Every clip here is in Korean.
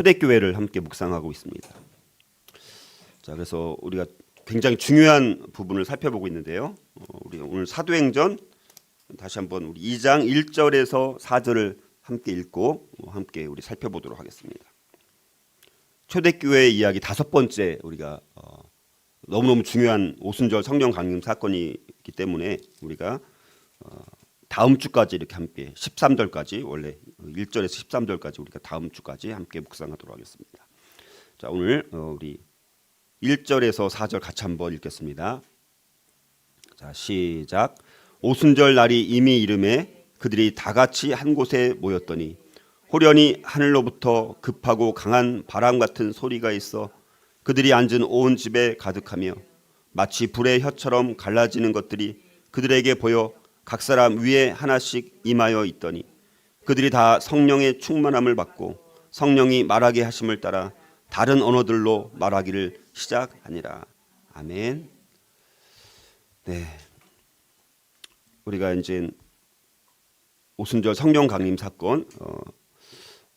초대교회를 함께 묵상하고 있습니다. 자, 그래서 우리가 굉장히 중요한 부분을 살펴보고 있는데요. 우리 오늘 사도행전 다시 한번 우리 2장 1절에서 4절을 함께 읽고 함께 우리 살펴보도록 하겠습니다. 초대교회 이야기 다섯 번째 우리가 너무너무 중요한 오순절 성령 강림 사건이기 때문에 우리가 다음 주까지 이렇게 함께 13절까지 원래 1절에서 13절까지 우리가 다음 주까지 함께 묵상하도록 하겠습니다. 자, 오늘 우리 1절에서 4절 같이 한번 읽겠습니다. 자, 시작. 오순절 날이 이미 이름에 그들이 다 같이 한 곳에 모였더니 호련히 하늘로부터 급하고 강한 바람 같은 소리가 있어 그들이 앉은 온 집에 가득하며 마치 불의 혀처럼 갈라지는 것들이 그들에게 보여 각 사람 위에 하나씩 임하여 있더니 그들이 다 성령의 충만함을 받고 성령이 말하게 하심을 따라 다른 언어들로 말하기를 시작하니라. 아멘. 네, 우리가 이제 오순절 성령 강림 사건,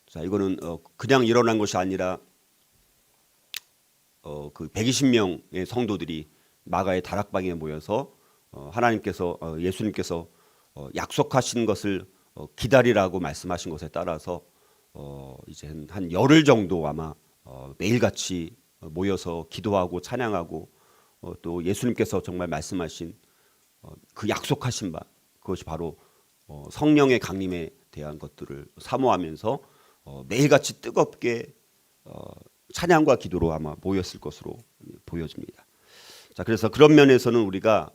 자, 이거는 그냥 일어난 것이 아니라 그 120명의 성도들이 마가의 다락방에 모여서 하나님께서 예수님께서 약속하신 것을 기다리라고 말씀하신 것에 따라서 이제 한 열흘 정도 아마 매일같이 모여서 기도하고 찬양하고 또 예수님께서 정말 말씀하신 그 약속하신 바, 그것이 바로 성령의 강림에 대한 것들을 사모하면서 매일같이 뜨겁게 찬양과 기도로 아마 모였을 것으로 보여집니다. 자, 그래서 그런 면에서는 우리가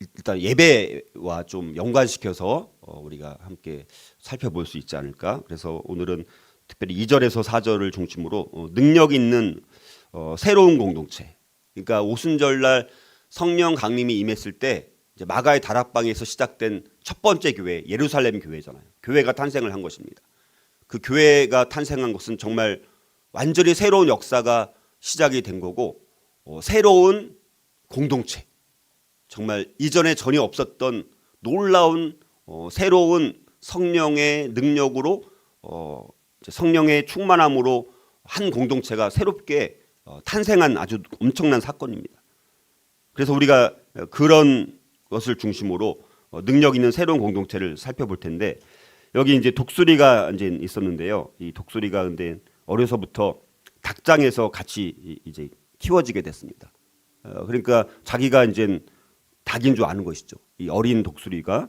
일단 예배와 좀 연관시켜서 우리가 함께 살펴볼 수 있지 않을까. 그래서 오늘은 특별히 2절에서 4절을 중심으로 능력 있는 새로운 공동체. 그러니까 오순절날 성령 강림이 임했을 때 이제 마가의 다락방에서 시작된 첫 번째 교회, 예루살렘 교회잖아요. 교회가 탄생을 한 것입니다. 그 교회가 탄생한 것은 정말 완전히 새로운 역사가 시작이 된 거고, 새로운 공동체, 정말 이전에 전혀 없었던 놀라운 새로운 성령의 능력으로 성령의 충만함으로 한 공동체가 새롭게 탄생한 아주 엄청난 사건입니다. 그래서 우리가 그런 것을 중심으로 능력 있는 새로운 공동체를 살펴볼 텐데, 여기 이제 독수리가 이제 있었는데요. 이 독수리가 근데 어려서부터 닭장에서 같이 이제 키워지게 됐습니다. 그러니까 자기가 이제 닭인 줄 아는 것이죠. 이 어린 독수리가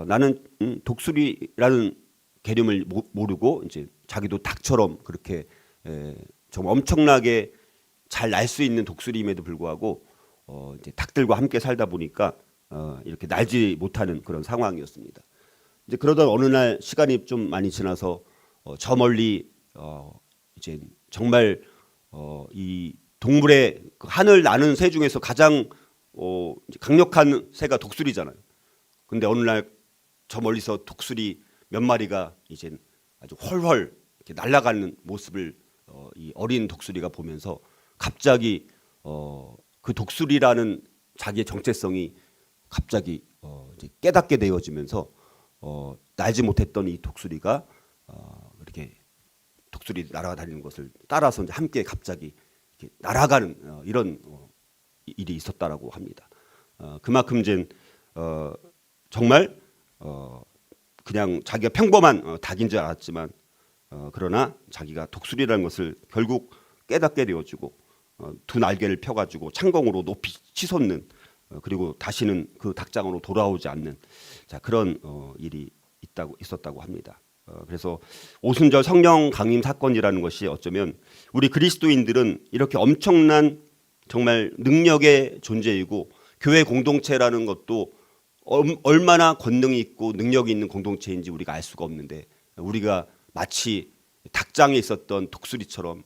나는 독수리라는 개념을 모르고 이제 자기도 닭처럼 그렇게 좀 엄청나게 잘 날 수 있는 독수리임에도 불구하고 이제 닭들과 함께 살다 보니까 이렇게 날지 못하는 그런 상황이었습니다. 이제 그러던 어느 날 시간이 좀 많이 지나서 저 멀리 이제 정말 이 동물의 그 하늘 나는 새 중에서 가장 강력한 새가 독수리잖아요. 근데 어느 날 저 멀리서 독수리 몇 마리가 이제 아주 훨훨 이렇게 날아가는 모습을 이 어린 독수리가 보면서 갑자기 그 독수리라는 자기의 정체성이 갑자기 이제 깨닫게 되어지면서 날지 못했던 이 독수리가 이렇게 독수리 날아다니는 것을 따라서 이제 함께 갑자기 이렇게 날아가는 이런 일이 있었다라고 합니다. 그만큼 이제 정말 그냥 자기가 평범한 닭인 줄 알았지만 그러나 자기가 독수리라는 것을 결국 깨닫게 되어지고 두 날개를 펴가지고 창공으로 높이 치솟는 그리고 다시는 그 닭장으로 돌아오지 않는 그런 일이 있었다고 합니다. 그래서 오순절 성령 강림 사건이라는 것이 어쩌면 우리 그리스도인들은 이렇게 엄청난 정말 능력의 존재이고 교회 공동체라는 것도 얼마나 권능이 있고 능력이 있는 공동체인지 우리가 알 수가 없는데, 우리가 마치 닭장에 있었던 독수리처럼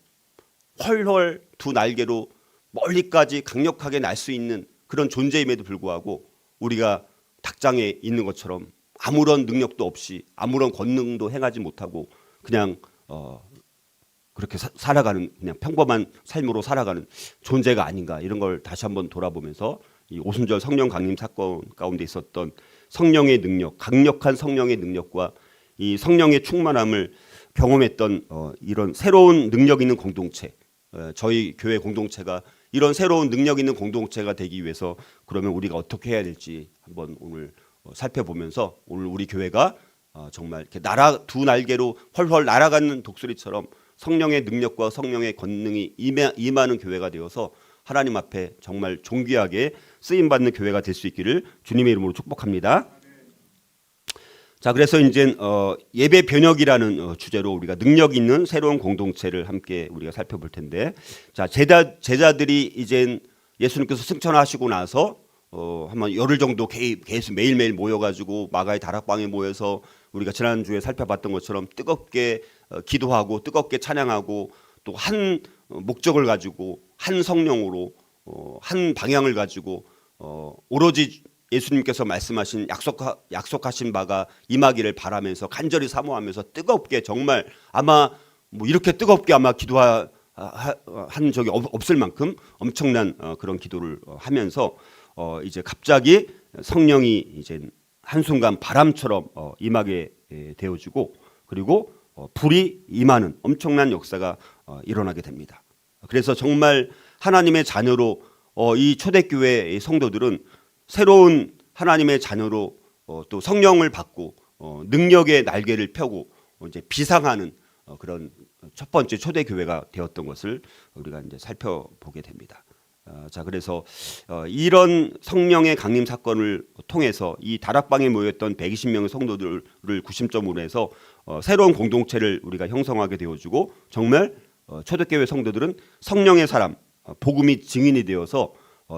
훨훨 두 날개로 멀리까지 강력하게 날 수 있는 그런 존재임에도 불구하고 우리가 닭장에 있는 것처럼 아무런 능력도 없이 아무런 권능도 행하지 못하고 그냥 그렇게 살아가는 그냥 평범한 삶으로 살아가는 존재가 아닌가, 이런 걸 다시 한번 돌아보면서 이 오순절 성령 강림 사건 가운데 있었던 성령의 능력, 강력한 성령의 능력과 이 성령의 충만함을 경험했던 이런 새로운 능력 있는 공동체, 저희 교회 공동체가 이런 새로운 능력 있는 공동체가 되기 위해서 그러면 우리가 어떻게 해야 될지 한번 오늘 살펴보면서 오늘 우리 교회가 정말 이렇게 두 날개로 헐헐 날아가는 독수리처럼 성령의 능력과 성령의 권능이 임하는 교회가 되어서 하나님 앞에 정말 존귀하게 쓰임받는 교회가 될 수 있기를 주님의 이름으로 축복합니다. 자, 그래서 이제 예배 변혁이라는 주제로 우리가 능력 있는 새로운 공동체를 함께 우리가 살펴볼 텐데, 자, 제자들이 이제 예수님께서 승천하시고 나서 한번 열흘 정도 계속 매일매일 모여가지고 마가의 다락방에 모여서 우리가 지난주에 살펴봤던 것처럼 뜨겁게 기도하고 뜨겁게 찬양하고 또 한 목적을 가지고 한 성령으로 한 방향을 가지고 오로지 예수님께서 말씀하신 약속하신 바가 임하기를 바라면서 간절히 사모하면서 뜨겁게 정말 아마 뭐 이렇게 뜨겁게 아마 기도한 적이 없을 만큼 엄청난 그런 기도를 하면서 이제 갑자기 성령이 이제 한순간 바람처럼 임하게 되어지고 그리고 불이 임하는 엄청난 역사가 일어나게 됩니다. 그래서 정말 하나님의 자녀로 이 초대교회의 성도들은 새로운 하나님의 자녀로 또 성령을 받고 능력의 날개를 펴고 이제 비상하는 그런 첫 번째 초대교회가 되었던 것을 우리가 이제 살펴보게 됩니다. 자, 그래서 이런 성령의 강림 사건을 통해서 이 다락방에 모였던 120명의 성도들을 구심점으로 해서 새로운 공동체를 우리가 형성하게 되어주고 정말 초대교회 성도들은 성령의 사람, 복음이 증인이 되어서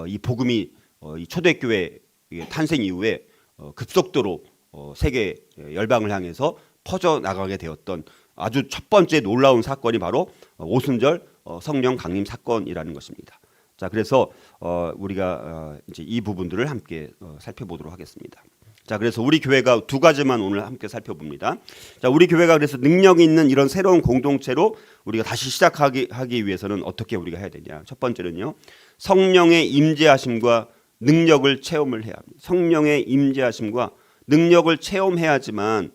이 복음이 이 초대교회 탄생 이후에 급속도로 세계 열방을 향해서 퍼져 나가게 되었던 아주 첫 번째 놀라운 사건이 바로 오순절 성령 강림 사건이라는 것입니다. 자, 그래서 우리가 이제 이 부분들을 함께 살펴보도록 하겠습니다. 자, 그래서 우리 교회가 두 가지만 오늘 함께 살펴봅니다. 자, 우리 교회가 그래서 능력이 있는 이런 새로운 공동체로 우리가 다시 시작하기 위해서는 어떻게 우리가 해야 되냐? 첫 번째는요, 성령의 임재하심과 능력을 체험을 해야 합니다. 성령의 임재하심과 능력을 체험해야지만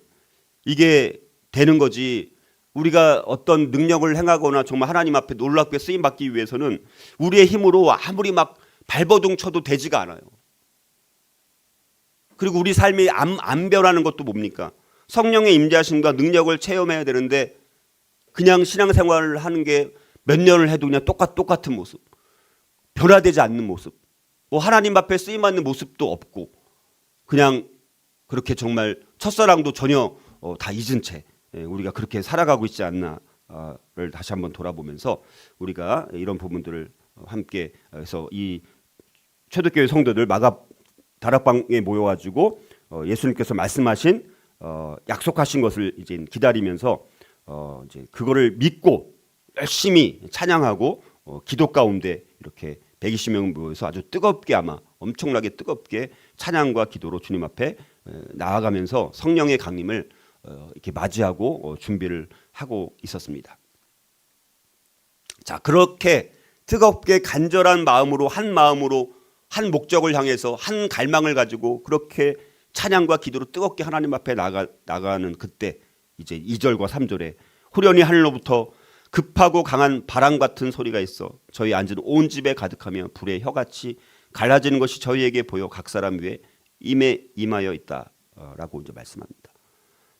이게 되는 거지. 우리가 어떤 능력을 행하거나 정말 하나님 앞에 놀랍게 쓰임 받기 위해서는 우리의 힘으로 아무리 막 발버둥 쳐도 되지가 않아요. 그리고 우리 삶이 안 변하는 것도 뭡니까? 성령의 임재하심과 능력을 체험해야 되는데 그냥 신앙생활을 하는 게 몇 년을 해도 그냥 똑같은 모습, 변화되지 않는 모습, 뭐 하나님 앞에 쓰임 받는 모습도 없고 그냥 그렇게 정말 첫사랑도 전혀 다 잊은 채 우리가 그렇게 살아가고 있지 않나를 다시 한번 돌아보면서 우리가 이런 부분들을 함께 해서 이 초대교회 성도들 마가 다락방에 모여가지고 예수님께서 말씀하신 약속하신 것을 이제 기다리면서 이제 그거를 믿고 열심히 찬양하고 기도 가운데 이렇게 120명 모여서 아주 뜨겁게 아마 엄청나게 뜨겁게 찬양과 기도로 주님 앞에 나아가면서 성령의 강림을 이렇게 맞이하고 준비를 하고 있었습니다. 자, 그렇게 뜨겁게 간절한 마음으로 한 목적을 향해서 한 갈망을 가지고 그렇게 찬양과 기도로 뜨겁게 하나님 앞에 나가는 그때 이제 2절과 3절에 후련히 하늘로부터 급하고 강한 바람 같은 소리가 있어 저희 앉은 온 집에 가득하며 불의 혀같이 갈라지는 것이 저희에게 보여 각 사람 위에 임하여 있다라고 이제 말씀합니다.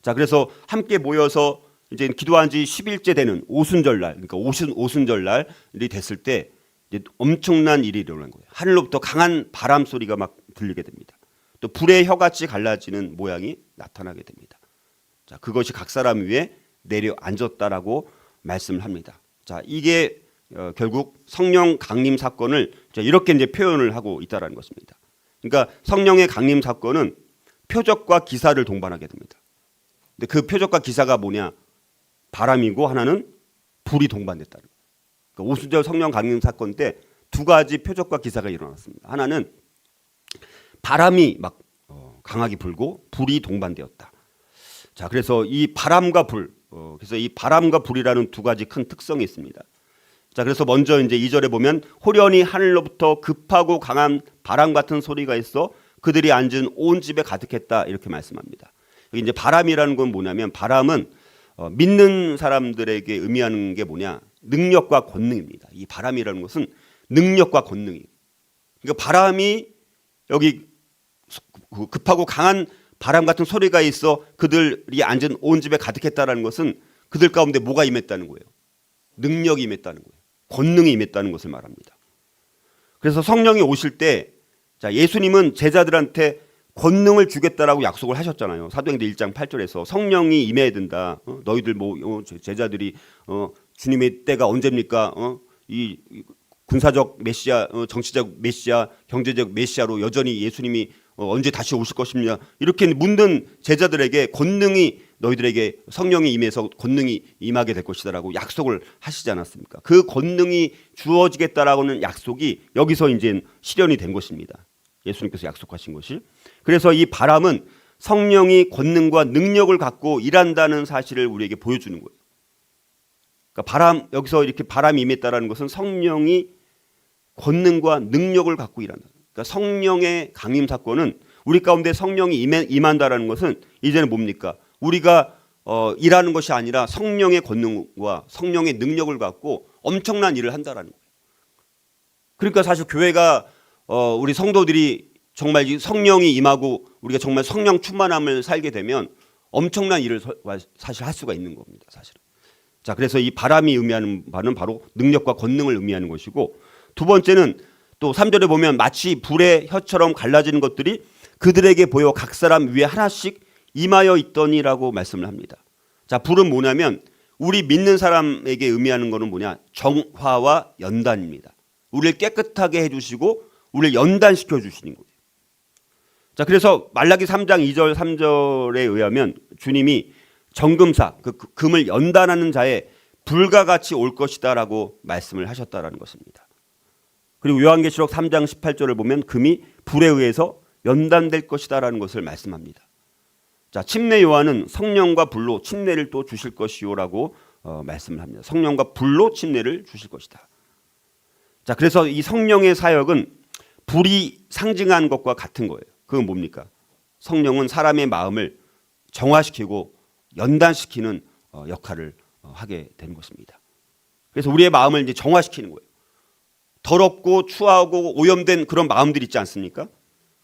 자, 그래서 함께 모여서 이제 기도한 지 10일째 되는 오순절날, 그러니까 오순절날이 됐을 때 이제 엄청난 일이 일어난 거예요. 하늘로부터 강한 바람 소리가 막 들리게 됩니다. 또 불의 혀같이 갈라지는 모양이 나타나게 됩니다. 자, 그것이 각 사람 위에 내려 앉았다라고 말씀을 합니다. 자, 이게 결국 성령 강림 사건을 이렇게 이제 표현을 하고 있다라는 것입니다. 그러니까 성령의 강림 사건은 표적과 기사를 동반하게 됩니다. 근데 그 표적과 기사가 뭐냐? 바람이고 하나는 불이 동반됐다는 거예요. 그러니까 오순절 성령 강림 사건 때 두 가지 표적과 기사가 일어났습니다. 하나는 바람이 막 강하게 불고 불이 동반되었다. 자, 그래서 이 바람과 불, 그래서 이 바람과 불이라는 두 가지 큰 특성이 있습니다. 자, 그래서 먼저 이제 2절에 보면 호련히 하늘로부터 급하고 강한 바람 같은 소리가 있어 그들이 앉은 온 집에 가득했다 이렇게 말씀합니다. 여기 이제 바람이라는 건 뭐냐면 바람은 믿는 사람들에게 의미하는 게 뭐냐? 능력과 권능입니다. 이 바람이라는 것은 능력과 권능이에요. 그러니까 바람이 여기 급하고 강한 바람 같은 소리가 있어 그들이 앉은 온 집에 가득했다라는 것은 그들 가운데 뭐가 임했다는 거예요? 능력이 임했다는 거예요. 권능이 임했다는 것을 말합니다. 그래서 성령이 오실 때 자, 예수님은 제자들한테 권능을 주겠다라고 약속을 하셨잖아요. 사도행전 1장 8절에서 성령이 임해야 된다. 너희들 제자들이 주님의 때가 언제입니까? 이 군사적 메시아, 정치적 메시아, 경제적 메시아로 여전히 예수님이 언제 다시 오실 것이냐 이렇게 묻는 제자들에게 권능이 너희들에게 성령이 임해서 권능이 임하게 될 것이다라고 약속을 하시지 않았습니까? 그 권능이 주어지겠다라고는 약속이 여기서 이제 실현이 된 것입니다. 예수님께서 약속하신 것이. 그래서 이 바람은 성령이 권능과 능력을 갖고 일한다는 사실을 우리에게 보여주는 거예요. 그러니까 여기서 이렇게 바람이 임했다라는 것은 성령이 권능과 능력을 갖고 일한다. 그러니까 성령의 강림 사건은 우리 가운데 성령이 임한다라는 것은 이제는 뭡니까? 우리가 일하는 것이 아니라 성령의 권능과 성령의 능력을 갖고 엄청난 일을 한다라는 거예요. 그러니까 사실 교회가 우리 성도들이 정말 성령이 임하고 우리가 정말 성령 충만함을 살게 되면 엄청난 일을 사실 할 수가 있는 겁니다. 사실은. 자, 그래서 이 바람이 의미하는 바는 바로 능력과 권능을 의미하는 것이고, 두 번째는 또 3절에 보면 마치 불의 혀처럼 갈라지는 것들이 그들에게 보여 각 사람 위에 하나씩 임하여 있더니라고 말씀을 합니다. 자, 불은 뭐냐면 우리 믿는 사람에게 의미하는 것은 뭐냐? 정화와 연단입니다. 우리를 깨끗하게 해주시고 우리를 연단시켜 주시는 거예요. 자, 그래서 말라기 3장 2절 3절에 의하면 주님이 정금사, 그 금을 연단하는 자의 불과 같이 올 것이다라고 말씀을 하셨다라는 것입니다. 그리고 요한계시록 3장 18절을 보면 금이 불에 의해서 연단될 것이다라는 것을 말씀합니다. 자, 침례 요한은 성령과 불로 침례를 또 주실 것이요라고 말씀을 합니다. 성령과 불로 침례를 주실 것이다. 자, 그래서 이 성령의 사역은 불이 상징한 것과 같은 거예요. 그건 뭡니까? 성령은 사람의 마음을 정화시키고 연단시키는 역할을 하게 되는 것입니다. 그래서 우리의 마음을 이제 정화시키는 거예요. 더럽고 추하고 오염된 그런 마음들 있지 않습니까?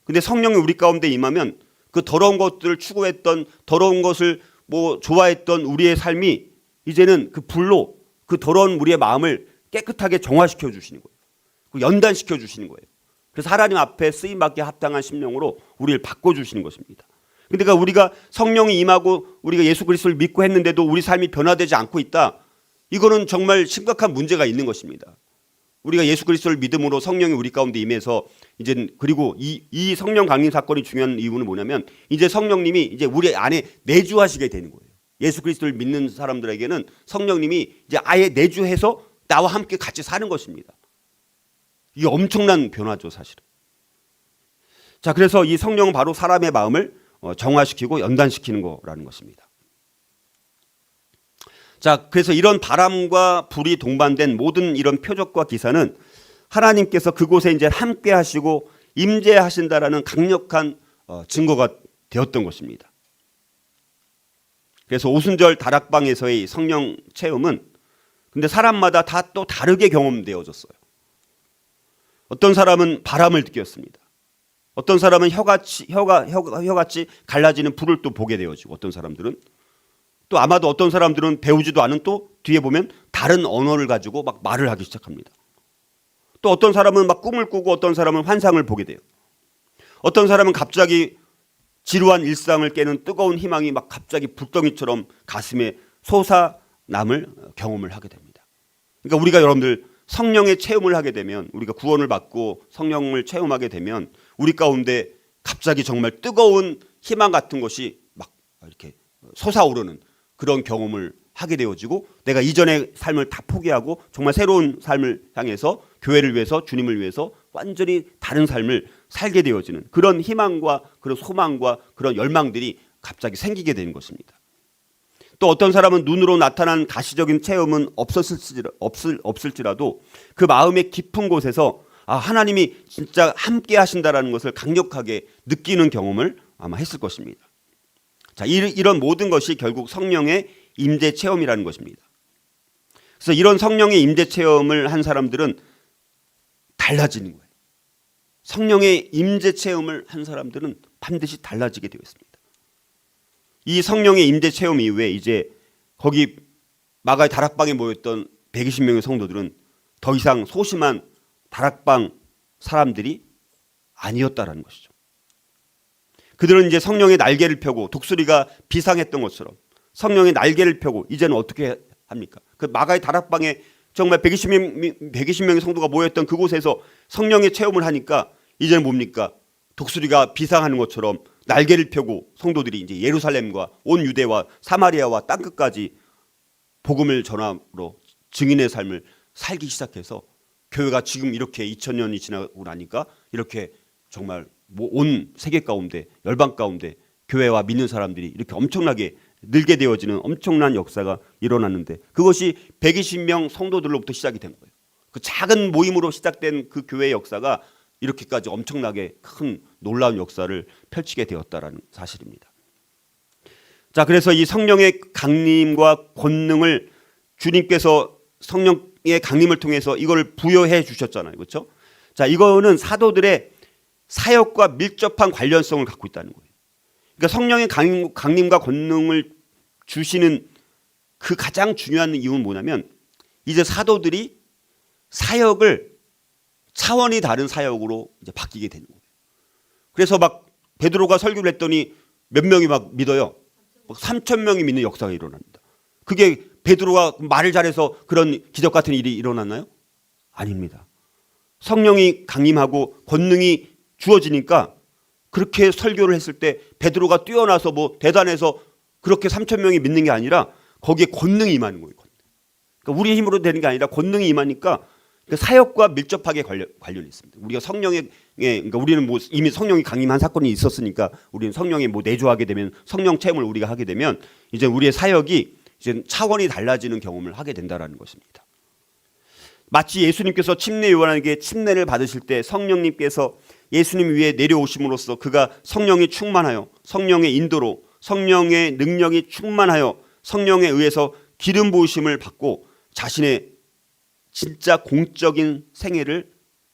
근데 성령이 우리 가운데 임하면 그 더러운 것들을 추구했던, 더러운 것을 좋아했던 우리의 삶이 이제는 그 불로 그 더러운 우리의 마음을 깨끗하게 정화시켜 주시는 거예요. 연단시켜 주시는 거예요. 그래서 하나님 앞에 쓰임받기에 합당한 심령으로 우리를 바꿔주시는 것입니다. 그러니까 우리가 성령이 임하고 우리가 예수 그리스도를 믿고 했는데도 우리 삶이 변화되지 않고 있다. 이거는 정말 심각한 문제가 있는 것입니다. 우리가 예수 그리스도를 믿음으로 성령이 우리 가운데 임해서 이제 그리고 이 성령 강림 사건이 중요한 이유는 뭐냐면 이제 성령님이 이제 우리 안에 내주하시게 되는 거예요. 예수 그리스도를 믿는 사람들에게는 성령님이 이제 아예 내주해서 나와 함께 같이 사는 것입니다. 이게 엄청난 변화죠, 사실은. 자, 그래서 이 성령은 바로 사람의 마음을 정화시키고 연단시키는 거라는 것입니다. 자, 그래서 이런 바람과 불이 동반된 모든 이런 표적과 기사는 하나님께서 그곳에 이제 함께 하시고 임재하신다라는 강력한 증거가 되었던 것입니다. 그래서 오순절 다락방에서의 성령 체험은 근데 사람마다 다 또 다르게 경험되어졌어요. 어떤 사람은 바람을 느꼈습니다. 어떤 사람은 혀같이 갈라지는 불을 또 보게 되어지고 어떤 사람들은 또 아마도 어떤 사람들은 배우지도 않은 또 뒤에 보면 다른 언어를 가지고 막 말을 하기 시작합니다. 또 어떤 사람은 막 꿈을 꾸고 어떤 사람은 환상을 보게 돼요. 어떤 사람은 갑자기 지루한 일상을 깨는 뜨거운 희망이 막 갑자기 불덩이처럼 가슴에 솟아남을 경험을 하게 됩니다. 그러니까 우리가 여러분들 성령의 체험을 하게 되면 우리가 구원을 받고 성령을 체험하게 되면 우리 가운데 갑자기 정말 뜨거운 희망 같은 것이 막 이렇게 솟아오르는 그런 경험을 하게 되어지고 내가 이전의 삶을 다 포기하고 정말 새로운 삶을 향해서 교회를 위해서 주님을 위해서 완전히 다른 삶을 살게 되어지는 그런 희망과 그런 소망과 그런 열망들이 갑자기 생기게 되는 것입니다. 또 어떤 사람은 눈으로 나타난 가시적인 체험은 없을지라도 그 마음의 깊은 곳에서 하나님이 진짜 함께 하신다라는 것을 강력하게 느끼는 경험을 아마 했을 것입니다. 자, 이런 모든 것이 결국 성령의 임재 체험이라는 것입니다. 그래서 이런 성령의 임재 체험을 한 사람들은 달라지는 거예요. 성령의 임재 체험을 한 사람들은 반드시 달라지게 되어 있습니다. 이 성령의 임재 체험 이후에 이제 거기 마가의 다락방에 모였던 120명의 성도들은 더 이상 소심한 다락방 사람들이 아니었다라는 것이죠. 그들은 이제 성령의 날개를 펴고 독수리가 비상했던 것처럼 성령의 날개를 펴고 이제는 어떻게 합니까? 그 마가의 다락방에 정말 120명의 성도가 모였던 그곳에서 성령의 체험을 하니까 이제는 뭡니까? 독수리가 비상하는 것처럼 날개를 펴고 성도들이 이제 예루살렘과 온 유대와 사마리아와 땅끝까지 복음을 전함으로 증인의 삶을 살기 시작해서 교회가 지금 이렇게 2000년이 지나고 나니까 이렇게 정말 온 세계 가운데 열방 가운데 교회와 믿는 사람들이 이렇게 엄청나게 늘게 되어지는 엄청난 역사가 일어났는데 그것이 120명 성도들로부터 시작이 된 거예요. 그 작은 모임으로 시작된 그 교회의 역사가 이렇게까지 엄청나게 큰 놀라운 역사를 펼치게 되었다라는 사실입니다. 자, 그래서 이 성령의 강림과 권능을 주님께서 성령의 강림을 통해서 이걸 부여해 주셨잖아요. 그렇죠? 자, 이거는 사도들의 사역과 밀접한 관련성을 갖고 있다는 거예요. 그러니까 성령의 강림과 권능을 주시는 그 가장 중요한 이유는 뭐냐면 이제 사도들이 사역을 차원이 다른 사역으로 이제 바뀌게 되는 거예요. 그래서 막 베드로가 설교를 했더니 몇 명이 막 믿어요. 3,000명이 믿는 역사가 일어납니다. 그게 베드로가 말을 잘해서 그런 기적 같은 일이 일어났나요? 아닙니다. 성령이 강림하고 권능이 주어지니까 그렇게 설교를 했을 때 베드로가 뛰어나서 뭐 대단해서 그렇게 3,000명이 믿는 게 아니라 거기에 권능이 임하는 거예요. 그러니까 우리의 힘으로 되는 게 아니라 권능이 임하니까 사역과 밀접하게 관련이 있습니다. 우리가 성령에 그러니까 우리는 뭐 이미 성령이 강림한 사건이 있었으니까 우리는 성령에 뭐 내주하게 되면 성령 체험을 우리가 하게 되면 이제 우리의 사역이 이제 차원이 달라지는 경험을 하게 된다라는 것입니다. 마치 예수님께서 침례 요한에게 침례를 받으실 때 성령님께서 예수님 위에 내려오심으로써 그가 성령이 충만하여 성령의 인도로 성령의 능력이 충만하여 성령에 의해서 기름 부으심을 받고 자신의 진짜 공적인 생애를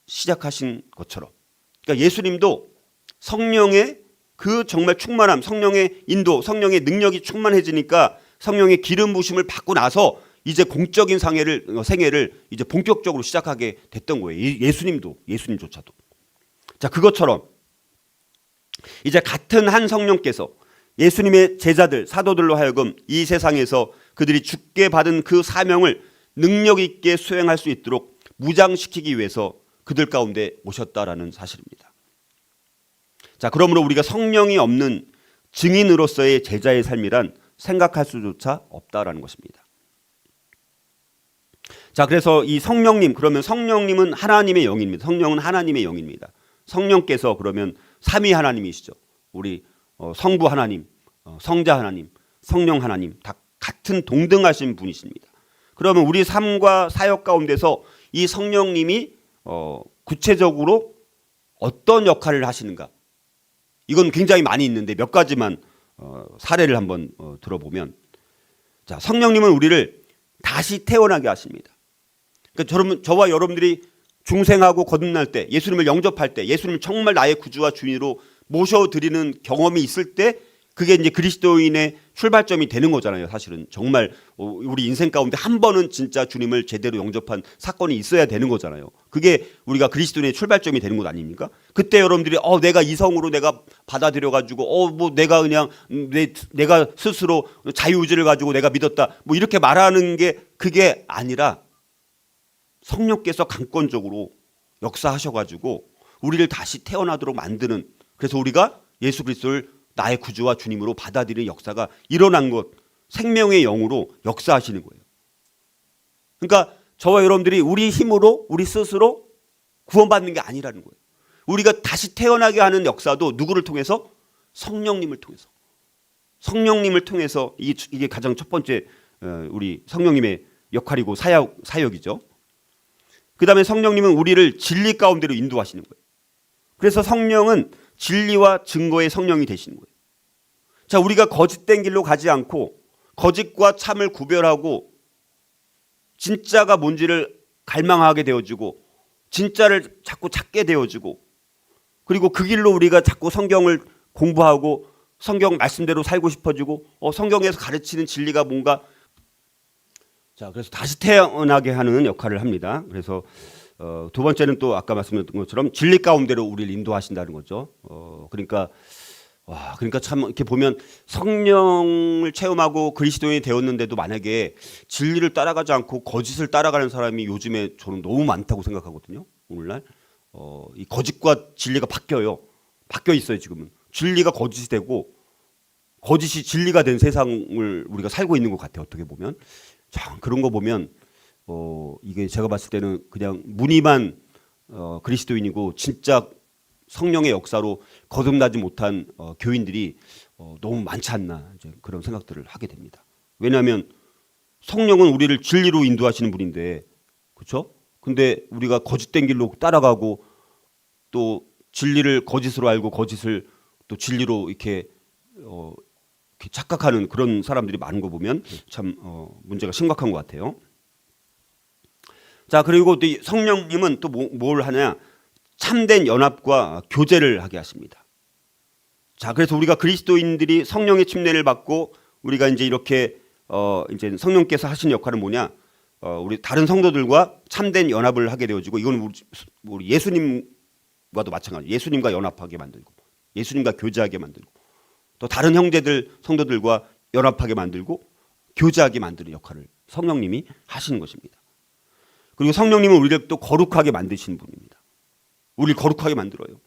시작하신 것처럼 그러니까 예수님도 성령의 그 정말 충만함 성령의 인도 성령의 능력이 충만해지니까 성령의 기름 부으심을 받고 나서 이제 공적인 생애를 이제 본격적으로 시작하게 됐던 거예요. 예수님조차도. 자, 그것처럼 이제 같은 한 성령께서 예수님의 제자들, 사도들로 하여금 이 세상에서 그들이 주께 받은 그 사명을 능력 있게 수행할 수 있도록 무장시키기 위해서 그들 가운데 오셨다라는 사실입니다. 자, 그러므로 우리가 성령이 없는 증인으로서의 제자의 삶이란 생각할 수조차 없다라는 것입니다. 자, 그래서 이 성령님, 그러면 성령님은 하나님의 영입니다. 성령은 하나님의 영입니다. 성령께서 그러면 삼위 하나님이시죠. 우리 성부 하나님, 성자 하나님, 성령 하나님 다 같은 동등하신 분이십니다. 그러면 우리 삶과 사역 가운데서 이 성령님이 구체적으로 어떤 역할을 하시는가? 이건 굉장히 많이 있는데 몇 가지만 사례를 한번 들어보면 자, 성령님은 우리를 다시 태어나게 하십니다. 그러니까 저와 여러분들이 중생하고 거듭날 때 예수님을 영접할 때 예수님을 정말 나의 구주와 주인으로 모셔드리는 경험이 있을 때 그게 이제 그리스도인의 출발점이 되는 거잖아요. 사실은 정말 우리 인생 가운데 한 번은 진짜 주님을 제대로 영접한 사건이 있어야 되는 거잖아요. 그게 우리가 그리스도인의 출발점이 되는 것 아닙니까? 그때 여러분들이 내가 이성으로 내가 받아들여 가지고 뭐 내가 그냥 내가 스스로 자유의지를 가지고 내가 믿었다 뭐 이렇게 말하는 게 그게 아니라 성령께서 강권적으로 역사하셔 가지고 우리를 다시 태어나도록 만드는 그래서 우리가 예수 그리스도를 나의 구주와 주님으로 받아들이는 역사가 일어난 것 생명의 영으로 역사하시는 거예요. 그러니까 저와 여러분들이 우리 힘으로 우리 스스로 구원받는 게 아니라는 거예요. 우리가 다시 태어나게 하는 역사도 누구를 통해서? 성령님을 통해서. 성령님을 통해서 이게 가장 첫 번째 우리 성령님의 역할이고 사역이죠. 그 다음에 성령님은 우리를 진리 가운데로 인도하시는 거예요. 그래서 성령은 진리와 증거의 성령이 되시는 거예요. 자, 우리가 거짓된 길로 가지 않고 거짓과 참을 구별하고 진짜가 뭔지를 갈망하게 되어지고 진짜를 자꾸 찾게 되어지고 그리고 그 길로 우리가 자꾸 성경을 공부하고 성경 말씀대로 살고 싶어지고 성경에서 가르치는 진리가 뭔가 그래서 다시 태어나게 하는 역할을 합니다. 그래서 두 번째는 또 아까 말씀드렸던 것처럼 진리 가운데로 우리를 인도하신다는 거죠. 그러니까 참 이렇게 보면 성령을 체험하고 그리스도인이 되었는데도 만약에 진리를 따라가지 않고 거짓을 따라가는 사람이 요즘에 저는 너무 많다고 생각하거든요. 오늘날 이 거짓과 진리가 바뀌어 있어요. 지금은 진리가 거짓이 되고 거짓이 진리가 된 세상을 우리가 살고 있는 것 같아요. 어떻게 보면 참 그런 거 보면 이게 제가 봤을 때는 그냥 무늬만 그리스도인이고 진짜 성령의 역사로 거듭나지 못한 교인들이 너무 많지 않나 이제 그런 생각들을 하게 됩니다. 왜냐하면 성령은 우리를 진리로 인도하시는 분인데 그렇죠? 근데 우리가 거짓된 길로 따라가고 또 진리를 거짓으로 알고 거짓을 또 진리로 이렇게 착각하는 그런 사람들이 많은 거 보면 참 문제가 심각한 것 같아요. 자, 그리고 또 성령님은 또 뭘 하냐? 참된 연합과 교제를 하게 하십니다. 자, 그래서 우리가 그리스도인들이 성령의 침례를 받고 우리가 이제 이렇게 이제 성령께서 하시는 역할은 뭐냐? 우리 다른 성도들과 참된 연합을 하게 되어지고 이건 우리 예수님과도 마찬가지. 예수님과 연합하게 만들고 예수님과 교제하게 만들고 또 다른 형제들 성도들과 연합하게 만들고 교제하게 만드는 역할을 성령님이 하시는 것입니다. 그리고 성령님은 우리를 또 거룩하게 만드시는 분입니다. 우리를 거룩하게 만들어요.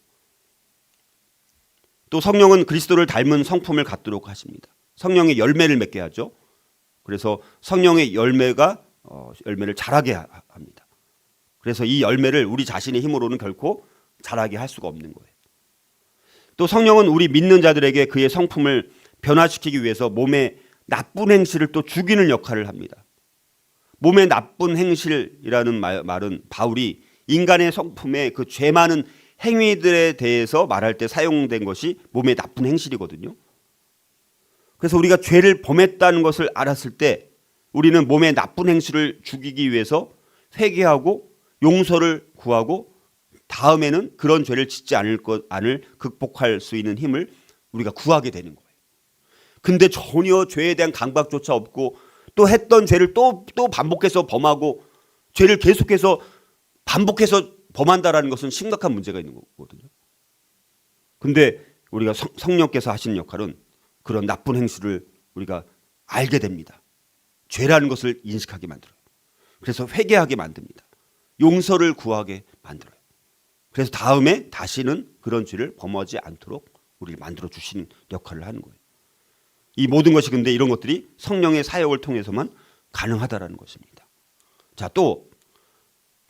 또 성령은 그리스도를 닮은 성품을 갖도록 하십니다. 성령의 열매를 맺게 하죠. 그래서 성령의 열매를 자라게 합니다. 그래서 이 열매를 우리 자신의 힘으로는 결코 자라게 할 수가 없는 거예요. 또 성령은 우리 믿는 자들에게 그의 성품을 변화시키기 위해서 몸의 나쁜 행실을 또 죽이는 역할을 합니다. 몸의 나쁜 행실이라는 말은 바울이 인간의 성품에 그 죄 많은 행위들에 대해서 말할 때 사용된 것이 몸의 나쁜 행실이거든요. 그래서 우리가 죄를 범했다는 것을 알았을 때 우리는 몸의 나쁜 행실을 죽이기 위해서 회개하고 용서를 구하고 다음에는 그런 죄를 짓지 않을 극복할 수 있는 힘을 우리가 구하게 되는 거예요. 근데 전혀 죄에 대한 강박조차 없고 또 했던 죄를 또 반복해서 범하고 죄를 계속해서 반복해서 범한다라는 것은 심각한 문제가 있는 거거든요. 근데 우리가 성령께서 하시는 역할은 그런 나쁜 행실을 우리가 알게 됩니다. 죄라는 것을 인식하게 만들어요. 그래서 회개하게 만듭니다. 용서를 구하게 만들어요. 그래서 다음에 다시는 그런 죄를 범하지 않도록 우리를 만들어 주시는 역할을 하는 거예요. 이 모든 것이 근데 이런 것들이 성령의 사역을 통해서만 가능하다라는 것입니다. 자, 또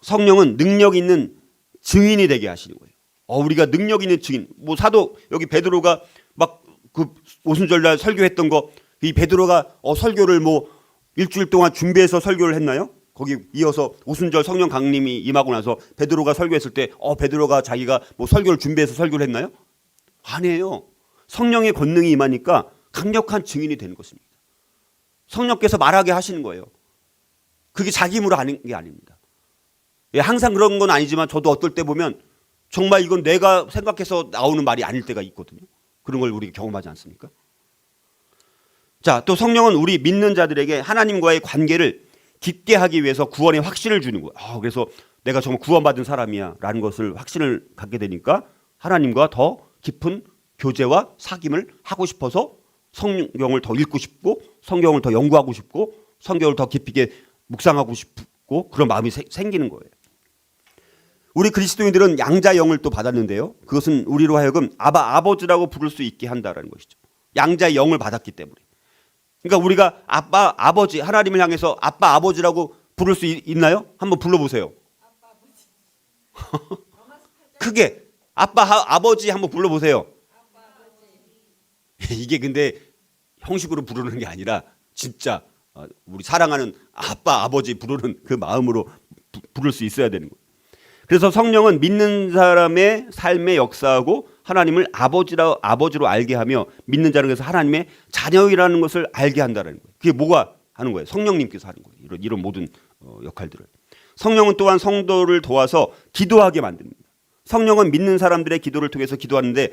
성령은 능력 있는 증인이 되게 하시는 거예요. 우리가 능력 있는 증인. 뭐 사도 여기 베드로가 막 그 오순절날 설교했던 거, 이 베드로가 설교를 뭐 일주일 동안 준비해서 설교를 했나요? 거기 이어서 오순절 성령 강림이 임하고 나서 베드로가 설교했을 때 베드로가 자기가 뭐 설교를 준비해서 설교를 했나요? 아니에요. 성령의 권능이 임하니까 강력한 증인이 되는 것입니다. 성령께서 말하게 하시는 거예요. 그게 자기 힘으로 하는 게 아닙니다. 항상 그런 건 아니지만 저도 어떨 때 보면 정말 이건 내가 생각해서 나오는 말이 아닐 때가 있거든요. 그런 걸 우리가 경험하지 않습니까? 자, 또 성령은 우리 믿는 자들에게 하나님과의 관계를 깊게 하기 위해서 구원의 확신을 주는 거예요. 그래서 내가 정말 구원받은 사람이야 라는 것을 확신을 갖게 되니까 하나님과 더 깊은 교제와 사귐을 하고 싶어서 성경을 더 읽고 싶고 성경을 더 연구하고 싶고 성경을 더 깊이 묵상하고 싶고 그런 마음이 생기는 거예요. 우리 그리스도인들은 양자 영을 또 받았는데요. 그것은 우리로 하여금 아버지라고 부를 수 있게 한다는 것이죠. 양자의 영을 받았기 때문에. 그러니까 우리가 아버지 하나님을 향해서 아버지라고 부를 수 있나요? 한번 불러보세요. 크게 아버지 한번 불러보세요. 이게 근데 형식으로 부르는 게 아니라 진짜 우리 사랑하는 아버지 부르는 그 마음으로 부를 수 있어야 되는 거예요. 그래서 성령은 믿는 사람의 삶에 역사하고 하나님을 아버지로 알게 하며 믿는 자는 그래서 하나님의 자녀이라는 것을 알게 한다는 거예요. 그게 뭐가 하는 거예요? 성령님께서 하는 거예요. 이런 모든 역할들을. 성령은 또한 성도를 도와서 기도하게 만듭니다. 성령은 믿는 사람들의 기도를 통해서 기도하는데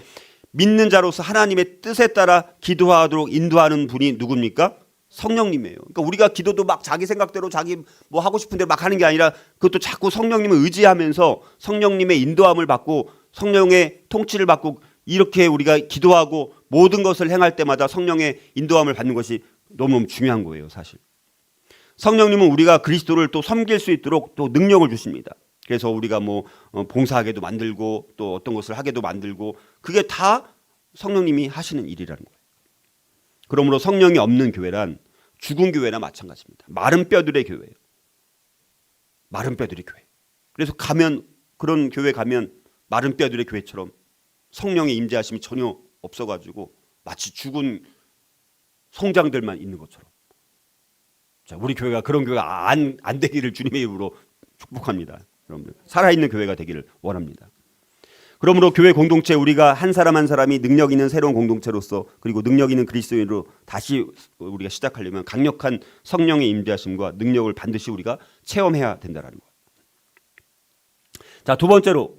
믿는 자로서 하나님의 뜻에 따라 기도하도록 인도하는 분이 누굽니까? 성령님이에요. 그러니까 우리가 기도도 막 자기 생각대로 자기 뭐 하고 싶은 대로 막 하는 게 아니라 그것도 자꾸 성령님을 의지하면서 성령님의 인도함을 받고 성령의 통치를 받고 이렇게 우리가 기도하고 모든 것을 행할 때마다 성령의 인도함을 받는 것이 너무너무 중요한 거예요, 사실. 성령님은 우리가 그리스도를 또 섬길 수 있도록 또 능력을 주십니다. 그래서 우리가 뭐 봉사하게도 만들고 또 어떤 것을 하게도 만들고 그게 다 성령님이 하시는 일이라는 거예요. 그러므로 성령이 없는 교회란 죽은 교회나 마찬가지입니다. 마른 뼈들의 교회예요. 마른 뼈들의 교회. 그래서 그런 교회 가면 마른 뼈들의 교회처럼 성령의 임재하심이 전혀 없어가지고 마치 죽은 성장들만 있는 것처럼. 자, 우리 교회가 그런 교회가 안 되기를 주님의 이름으로 축복합니다. 여러분들 살아있는 교회가 되기를 원합니다. 그러므로 교회 공동체 우리가 한 사람 한 사람이 능력 있는 새로운 공동체로서 그리고 능력 있는 그리스도인으로 다시 우리가 시작하려면 강력한 성령의 임재하심과 능력을 반드시 우리가 체험해야 된다는 거예요. 자, 두 번째로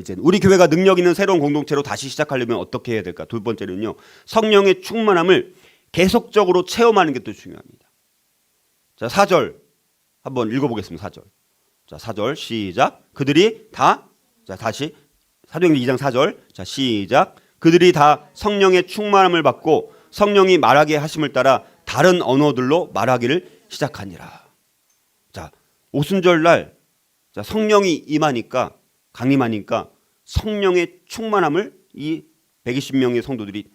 이제 우리 교회가 능력 있는 새로운 공동체로 다시 시작하려면 어떻게 해야 될까? 두 번째는요. 성령의 충만함을 계속적으로 체험하는 게 또 중요합니다. 자, 4절 한번 읽어보겠습니다. 4절. 자, 4절 시작. 그들이 다, 자, 다시 사도행전 2장 4절. 자, 시작. 그들이 다 성령의 충만함을 받고 성령이 말하게 하심을 따라 다른 언어들로 말하기를 시작하니라. 자, 오순절 날 자, 성령이 임하니까 강림하니까 성령의 충만함을 이 120명의 성도들이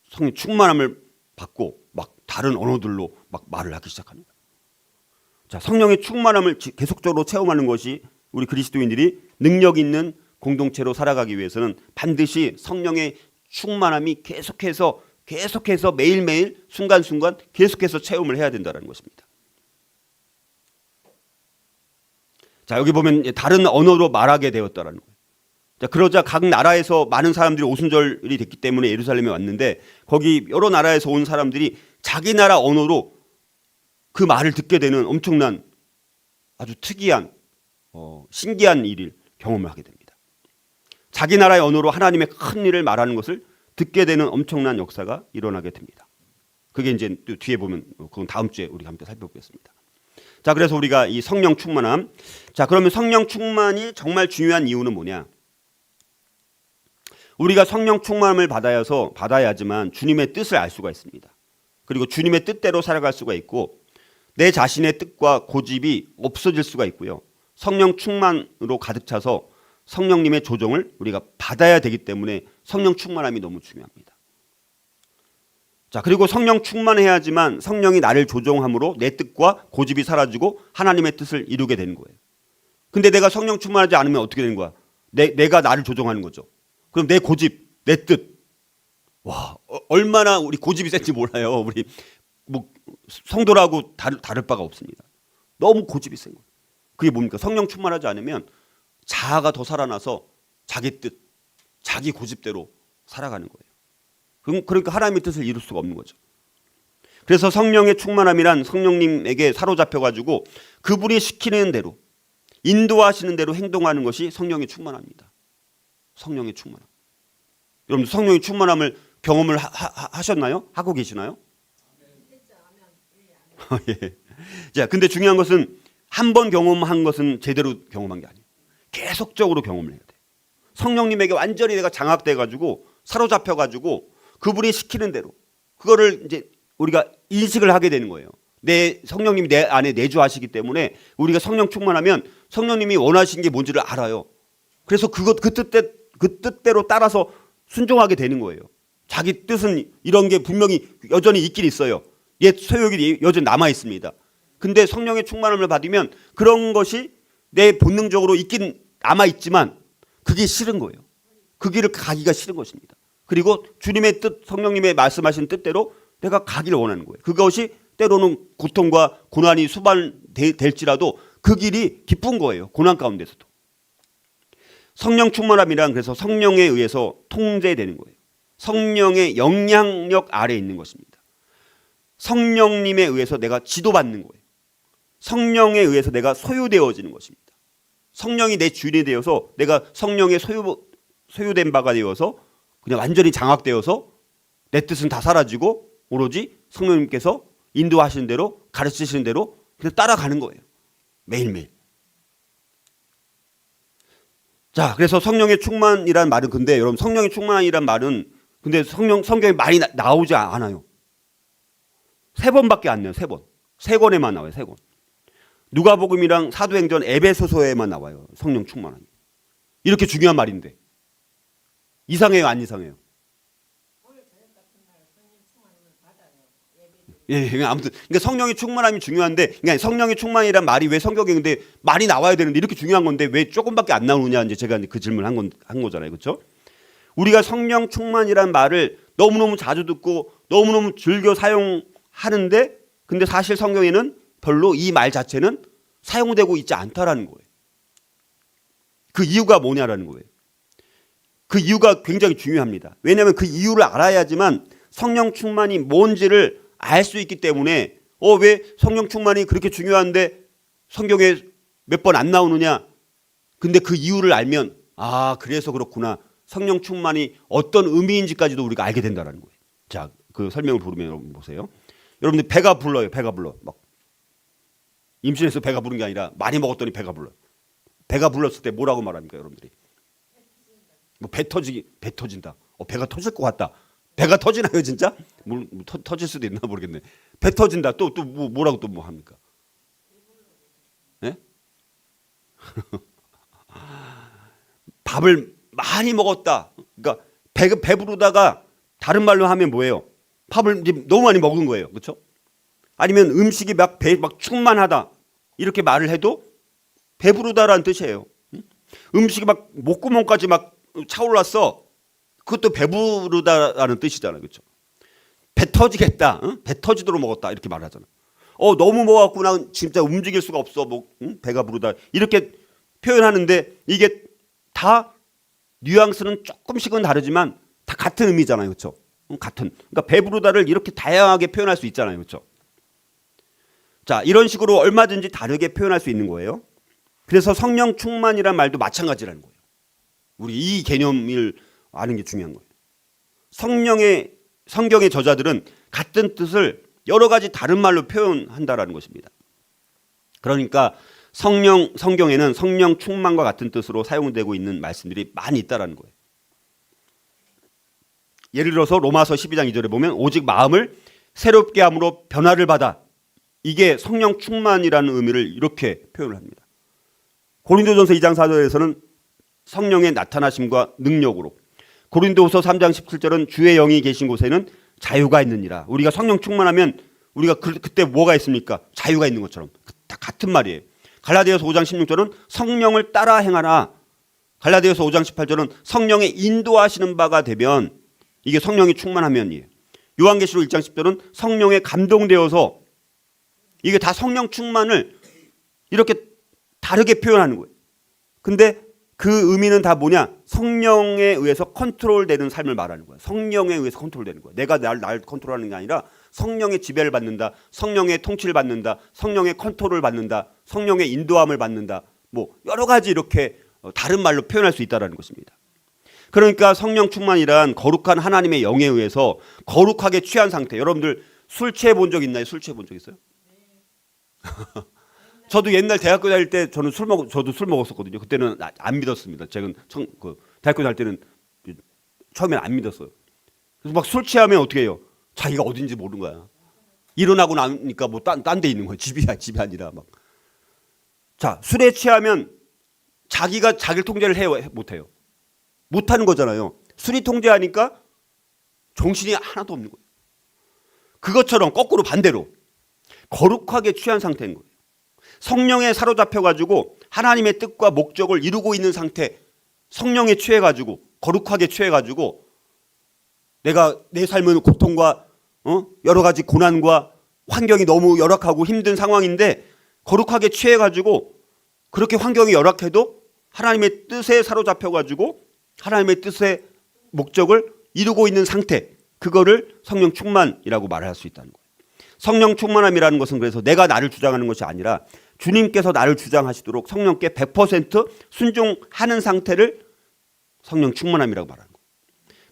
성령 충만함을 받고 막 다른 언어들로 막 말을 하기 시작합니다. 자, 성령의 충만함을 계속적으로 체험하는 것이 우리 그리스도인들이 능력 있는 공동체로 살아가기 위해서는 반드시 성령의 충만함이 계속해서 매일매일 순간순간 계속해서 체험을 해야 된다는 것입니다. 자, 여기 보면 다른 언어로 말하게 되었다라는 거예요. 자, 그러자 각 나라에서 많은 사람들이 오순절이 됐기 때문에 예루살렘에 왔는데 거기 여러 나라에서 온 사람들이 자기 나라 언어로 그 말을 듣게 되는 엄청난 아주 특이한 신기한 일을 경험을 하게 됩니다. 자기 나라의 언어로 하나님의 큰 일을 말하는 것을 듣게 되는 엄청난 역사가 일어나게 됩니다. 그게 이제 또 뒤에 보면 그건 다음 주에 우리가 함께 살펴보겠습니다. 자, 그래서 우리가 이 성령 충만함. 자, 그러면 성령 충만이 정말 중요한 이유는 뭐냐? 우리가 성령 충만함을 받아야지만 주님의 뜻을 알 수가 있습니다. 그리고 주님의 뜻대로 살아갈 수가 있고 내 자신의 뜻과 고집이 없어질 수가 있고요. 성령 충만으로 가득 차서 성령님의 조정을 우리가 받아야 되기 때문에 성령 충만함이 너무 중요합니다. 자, 그리고 성령 충만해야지만 성령이 나를 조종함으로 내 뜻과 고집이 사라지고 하나님의 뜻을 이루게 되는 거예요. 근데 내가 성령 충만하지 않으면 어떻게 되는 거야? 내가 나를 조종하는 거죠. 그럼 내 고집, 내 뜻. 와, 얼마나 우리 고집이 센지 몰라요. 우리 뭐 성도라고 다를 바가 없습니다. 너무 고집이 센 거예요. 그게 뭡니까? 성령 충만하지 않으면 자아가 더 살아나서 자기 뜻, 자기 고집대로 살아가는 거예요. 그러니까 하나님의 뜻을 이룰 수가 없는 거죠. 그래서 성령의 충만함이란 성령님에게 사로잡혀가지고 그분이 시키는 대로 인도하시는 대로 행동하는 것이 성령의 충만함입니다. 성령의 충만함. 여러분 성령의 충만함을 경험을 하셨나요? 하고 계시나요? 예. 자, 근데 중요한 것은 한 번 경험한 것은 제대로 경험한 게 아니에요. 계속적으로 경험을 해야 돼요. 성령님에게 완전히 내가 장악돼가지고 사로잡혀가지고 그분이 시키는 대로 그거를 이제 우리가 인식을 하게 되는 거예요. 내 성령님이 내 안에 내주하시기 때문에 우리가 성령 충만하면 성령님이 원하시는 게 뭔지를 알아요. 그래서 그 뜻대로 따라서 순종하게 되는 거예요. 자기 뜻은 이런 게 분명히 여전히 있긴 있어요. 옛 소욕이 여전히 남아 있습니다. 근데 성령의 충만함을 받으면 그런 것이 내 본능적으로 있긴 남아 있지만 그게 싫은 거예요. 그 길을 가기가 싫은 것입니다. 그리고 주님의 뜻, 성령님의 말씀하신 뜻대로 내가 가기를 원하는 거예요. 그것이 때로는 고통과 고난이 수반될지라도 그 길이 기쁜 거예요. 고난 가운데서도. 성령 충만함이란 그래서 성령에 의해서 통제되는 거예요. 성령의 영향력 아래에 있는 것입니다. 성령님에 의해서 내가 지도받는 거예요. 성령에 의해서 내가 소유되어지는 것입니다. 성령이 내 주인이 되어서 내가 성령의 소유된 바가 되어서 그냥 완전히 장악되어서 내 뜻은 다 사라지고 오로지 성령님께서 인도하시는 대로 가르치시는 대로 그냥 따라가는 거예요. 매일매일. 자, 그래서 성령의 충만이란 말은 근데 여러분 성령의 충만이란 말은 근데 성경에 많이 나오지 않아요. 3번밖에 안 나요. 3번. 3권에만 나와요. 3권. 누가복음이랑 사도행전 에베소서에만 나와요. 성령 충만함이. 이렇게 중요한 말인데. 이상해요, 안 이상해요? 예, 아무튼 그러니까 성령의 충만함이 중요한데, 그러니까 성령의 충만이란 말이 왜 성경에 근데 많이 나와야 되는데 이렇게 중요한 건데 왜 조금밖에 안 나오느냐 이제 제가 그 질문 한 거잖아요, 그렇죠? 우리가 성령 충만이란 말을 너무너무 자주 듣고 너무너무 즐겨 사용하는데, 근데 사실 성경에는 별로 이 말 자체는 사용되고 있지 않다라는 거예요. 그 이유가 뭐냐라는 거예요. 그 이유가 굉장히 중요합니다. 왜냐하면 그 이유를 알아야지만 성령 충만이 뭔지를 알 수 있기 때문에 왜 성령 충만이 그렇게 중요한데 성경에 몇 번 안 나오느냐. 근데 그 이유를 알면 그래서 그렇구나. 성령 충만이 어떤 의미인지까지도 우리가 알게 된다는 거예요. 자, 그 설명을 부르면 여러분 보세요. 여러분들 배가 불러요. 배가 불러. 막 임신해서 배가 부른 게 아니라 많이 먹었더니 배가 불러요. 배가 불렀을 때 뭐라고 말합니까, 여러분들이? 뭐 배 터진다. 배가 터질 것 같다. 배가 터지나요, 진짜? 터질 수도 있나 모르겠네. 배 터진다. 또 뭐라고 또 뭐 합니까? 네? 밥을 많이 먹었다. 그러니까 배부르다가 다른 말로 하면 뭐예요? 밥을 이제 너무 많이 먹은 거예요. 그렇죠? 아니면 음식이 막 충만하다. 이렇게 말을 해도 배부르다라는 뜻이에요. 음식이 막 목구멍까지 막 차올랐어. 그것도 배부르다라는 뜻이잖아요. 그렇죠? 배 터지겠다. 배 터지도록 먹었다. 이렇게 말하잖아. 너무 먹었고 나 진짜 움직일 수가 없어. 배가 부르다. 이렇게 표현하는데 이게 다 뉘앙스는 조금씩은 다르지만 다 같은 의미잖아요. 그렇죠? 같은. 그러니까 배부르다를 이렇게 다양하게 표현할 수 있잖아요. 그렇죠? 자, 이런 식으로 얼마든지 다르게 표현할 수 있는 거예요. 그래서 성령 충만이란 말도 마찬가지라는 거예요. 우리 이 개념을 아는 게 중요한 거예요. 성경의 저자들은 같은 뜻을 여러 가지 다른 말로 표현한다라는 것입니다. 그러니까 성경에는 성령 충만과 같은 뜻으로 사용되고 있는 말씀들이 많이 있다라는 거예요. 예를 들어서 로마서 12장 2절에 보면 오직 마음을 새롭게 함으로 변화를 받아. 이게 성령 충만이라는 의미를 이렇게 표현을 합니다. 고린도전서 2장 4절에서는 성령의 나타나심과 능력으로, 고린도후서 3장 17절은 주의 영이 계신 곳에는 자유가 있느니라. 우리가 성령 충만하면 우리가 그때 뭐가 있습니까? 자유가 있는 것처럼. 다 같은 말이에요. 갈라디아서 5장 16절은 성령을 따라 행하라. 갈라디아서 5장 18절은 성령의 인도하시는 바가 되면, 이게 성령이 충만하면이에요. 요한계시록 1장 10절은 성령에 감동되어서, 이게 다 성령 충만을 이렇게 다르게 표현하는 거예요. 근데 그 의미는 다 뭐냐? 성령에 의해서 컨트롤되는 삶을 말하는 거예요. 성령에 의해서 컨트롤되는 거예요. 내가 날 컨트롤하는 게 아니라 성령의 지배를 받는다. 성령의 통치를 받는다. 성령의 컨트롤을 받는다. 성령의 인도함을 받는다. 뭐 여러 가지 이렇게 다른 말로 표현할 수 있다는 것입니다. 그러니까 성령 충만이란 거룩한 하나님의 영에 의해서 거룩하게 취한 상태. 여러분들 술 취해 본 적 있나요? 술 취해 본 적 있어요? 저도 옛날 대학교 다닐 때 저도 술 먹었었거든요. 그때는 안 믿었습니다. 제가 대학교 다닐 때는 처음에는 안 믿었어요. 그래서 막 술 취하면 어떻게 해요? 자기가 어딘지 모르는 거야. 일어나고 나니까 뭐 딴 데 있는 거야. 집이 아니라 막. 자, 술에 취하면 자기가 자기를 통제를 해요? 못해요? 못하는 거잖아요. 술이 통제하니까 정신이 하나도 없는 거예요. 그것처럼 거꾸로 반대로 거룩하게 취한 상태인 거예요. 성령에 사로잡혀가지고 하나님의 뜻과 목적을 이루고 있는 상태, 성령에 취해가지고 거룩하게 취해가지고 내가 내 삶은 고통과 여러 가지 고난과 환경이 너무 열악하고 힘든 상황인데 거룩하게 취해가지고 그렇게 환경이 열악해도 하나님의 뜻에 사로잡혀가지고 하나님의 뜻의 목적을 이루고 있는 상태, 그거를 성령 충만이라고 말할 수 있다는 거예요. 성령 충만함이라는 것은 그래서 내가 나를 주장하는 것이 아니라 주님께서 나를 주장하시도록 성령께 100% 순종하는 상태를 성령 충만함이라고 말하는 거예요.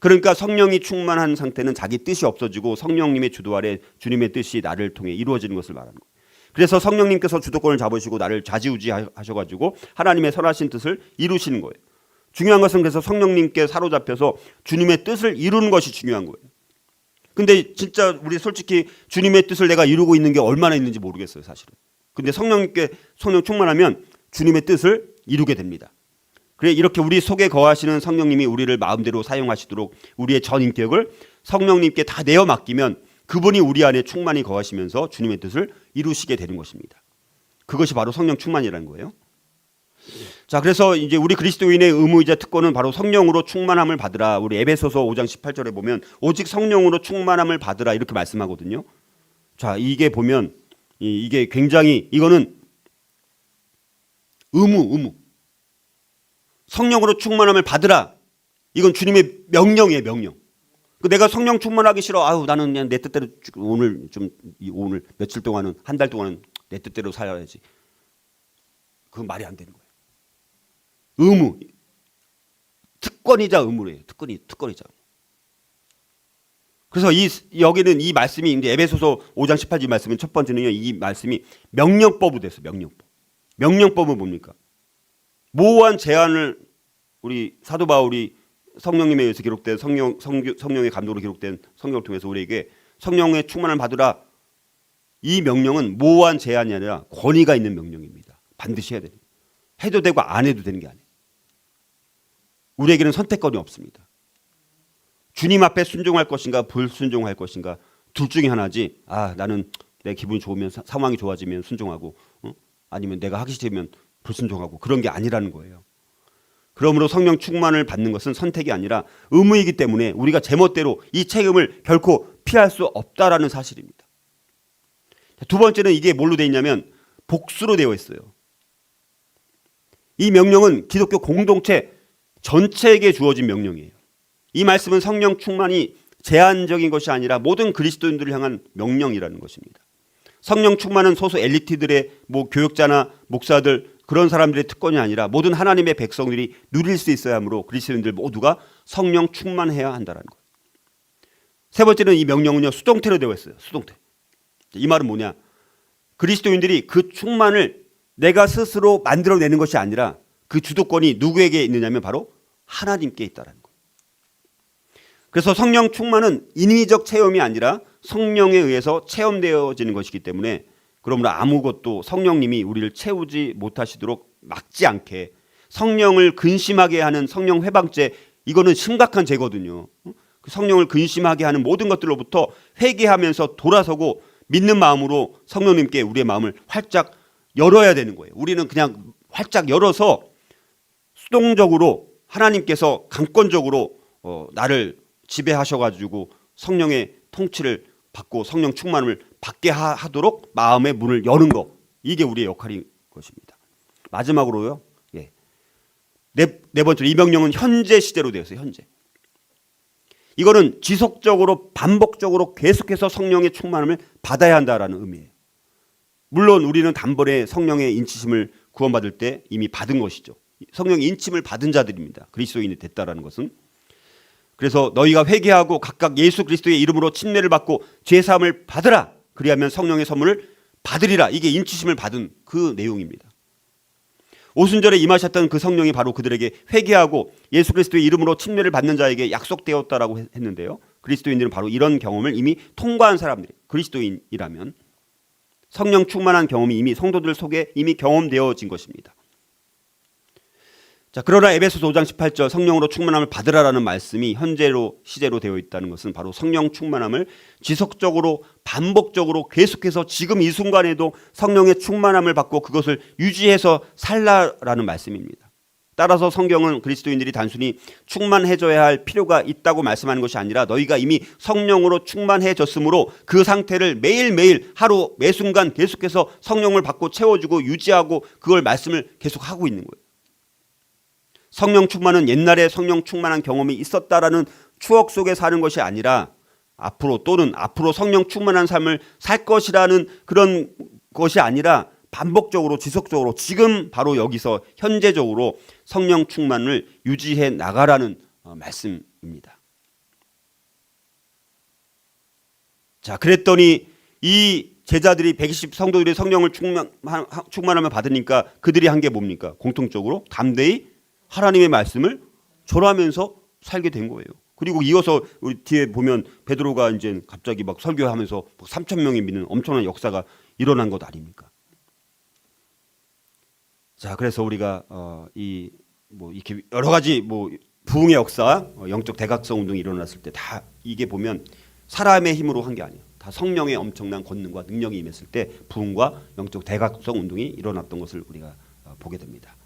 그러니까 성령이 충만한 상태는 자기 뜻이 없어지고 성령님의 주도 아래 주님의 뜻이 나를 통해 이루어지는 것을 말하는 거예요. 그래서 성령님께서 주도권을 잡으시고 나를 좌지우지 하셔가지고 하나님의 선하신 뜻을 이루시는 거예요. 중요한 것은 그래서 성령님께 사로잡혀서 주님의 뜻을 이루는 것이 중요한 거예요. 근데 진짜 우리 솔직히 주님의 뜻을 내가 이루고 있는 게 얼마나 있는지 모르겠어요, 사실은. 근데 성령님께 성령 충만하면 주님의 뜻을 이루게 됩니다. 그래 이렇게 우리 속에 거하시는 성령님이 우리를 마음대로 사용하시도록 우리의 전 인격을 성령님께 다 내어 맡기면 그분이 우리 안에 충만히 거하시면서 주님의 뜻을 이루시게 되는 것입니다. 그것이 바로 성령 충만이라는 거예요. 자, 그래서 이제 우리 그리스도인의 의무이자 특권은 바로 성령으로 충만함을 받으라. 우리 에베소서 5장 18절에 보면 오직 성령으로 충만함을 받으라 이렇게 말씀하거든요. 자, 이게 보면 이게 굉장히 이거는 의무. 성령으로 충만함을 받으라. 이건 주님의 명령이에요, 명령. 내가 성령 충만하기 싫어. 아유, 나는 그냥 내 뜻대로 오늘 며칠 동안은 한 달 동안은 내 뜻대로 살아야지. 그건 말이 안 되는 거예요. 의무, 특권이자 의무래요. 특권이자. 그래서 여기는 이 말씀이 이제 에베소서 5장 18절 말씀은 첫 번째는요. 이 말씀이 명령법으로 됐어요. 명령법. 명령법은 뭡니까? 모호한 제안을 우리 사도 바울이 성령님에 의해서 기록된 성령의 감동으로 기록된 성경을 통해서 우리에게 성령의 충만을 받으라. 이 명령은 모호한 제안이 아니라 권위가 있는 명령입니다. 반드시 해야 됩니다. 해도 되고 안 해도 되는 게 아니에요. 우리에게는 선택권이 없습니다. 주님 앞에 순종할 것인가 불순종할 것인가 둘 중에 하나지. 나는 내 기분이 좋으면 상황이 좋아지면 순종하고 아니면 내가 하기 싫으면 불순종하고 그런 게 아니라는 거예요. 그러므로 성령 충만을 받는 것은 선택이 아니라 의무이기 때문에 우리가 제멋대로 이 책임을 결코 피할 수 없다라는 사실입니다. 두 번째는 이게 뭘로 되어 있냐면 복수로 되어 있어요. 이 명령은 기독교 공동체 전체에게 주어진 명령이에요. 이 말씀은 성령 충만이 제한적인 것이 아니라 모든 그리스도인들을 향한 명령이라는 것입니다. 성령 충만은 소수 엘리트들의 교육자나 목사들 그런 사람들의 특권이 아니라 모든 하나님의 백성들이 누릴 수 있어야 하므로 그리스도인들 모두가 성령 충만해야 한다는 거예요. 세 번째는 이 명령은요 수동태로 되어 있어요. 수동태. 이 말은 뭐냐? 그리스도인들이 그 충만을 내가 스스로 만들어내는 것이 아니라 그 주도권이 누구에게 있느냐면 바로 하나님께 있다는 거예요. 그래서 성령 충만은 인위적 체험이 아니라 성령에 의해서 체험되어지는 것이기 때문에 그러므로 아무것도 성령님이 우리를 채우지 못하시도록 막지 않게 성령을 근심하게 하는 성령 회방죄, 이거는 심각한 죄거든요. 성령을 근심하게 하는 모든 것들로부터 회개하면서 돌아서고 믿는 마음으로 성령님께 우리의 마음을 활짝 열어야 되는 거예요. 우리는 그냥 활짝 열어서 수동적으로 하나님께서 강권적으로 나를 지배하셔가지고 성령의 통치를 받고 성령 충만을 받게 하도록 마음의 문을 여는 것, 이게 우리의 역할인 것입니다. 마지막으로요, 네 번째로 이 명령은 현재 시제로 되어 있어요. 현재. 이거는 지속적으로 반복적으로 계속해서 성령의 충만함을 받아야 한다라는 의미예요. 물론 우리는 단번에 성령의 인치심을 구원받을 때 이미 받은 것이죠. 성령의 인침을 받은 자들입니다. 그리스도인이 됐다라는 것은. 그래서 너희가 회개하고 각각 예수 그리스도의 이름으로 침례를 받고 죄사함을 받으라. 그리하면 성령의 선물을 받으리라. 이게 인치심을 받은 그 내용입니다. 오순절에 임하셨던 그 성령이 바로 그들에게 회개하고 예수 그리스도의 이름으로 침례를 받는 자에게 약속되었다라고 했는데요. 그리스도인들은 바로 이런 경험을 이미 통과한 사람들이에요. 그리스도인이라면 성령 충만한 경험이 이미 성도들 속에 이미 경험되어진 것입니다. 자, 그러나 에베소서 5장 18절 성령으로 충만함을 받으라라는 말씀이 현재로 시제로 되어 있다는 것은 바로 성령 충만함을 지속적으로 반복적으로 계속해서 지금 이 순간에도 성령의 충만함을 받고 그것을 유지해서 살라라는 말씀입니다. 따라서 성경은 그리스도인들이 단순히 충만해져야 할 필요가 있다고 말씀하는 것이 아니라 너희가 이미 성령으로 충만해졌으므로 그 상태를 매일매일 하루 매순간 계속해서 성령을 받고 채워주고 유지하고 그걸 말씀을 계속하고 있는 거예요. 성령 충만은 옛날에 성령 충만한 경험이 있었다라는 추억 속에 사는 것이 아니라 앞으로 또는 앞으로 성령 충만한 삶을 살 것이라는 그런 것이 아니라 반복적으로 지속적으로 지금 바로 여기서 현재적으로 성령 충만을 유지해 나가라는 말씀입니다. 자, 그랬더니 이 제자들이 120 성도들이 성령을 충만하면 받으니까 그들이 한 게 뭡니까? 공통적으로 담대히 하나님의 말씀을 전하면서 살게 된 거예요. 그리고 이어서 우리 뒤에 보면 베드로가 이제 갑자기 막 설교하면서 3천 명이 믿는 엄청난 역사가 일어난 것 아닙니까? 자, 그래서 우리가 이렇게 여러 가지 부흥의 역사, 영적 대각성 운동이 일어났을 때 다 이게 보면 사람의 힘으로 한 게 아니에요. 다 성령의 엄청난 권능과 능력이 임했을 때 부흥과 영적 대각성 운동이 일어났던 것을 우리가 보게 됩니다.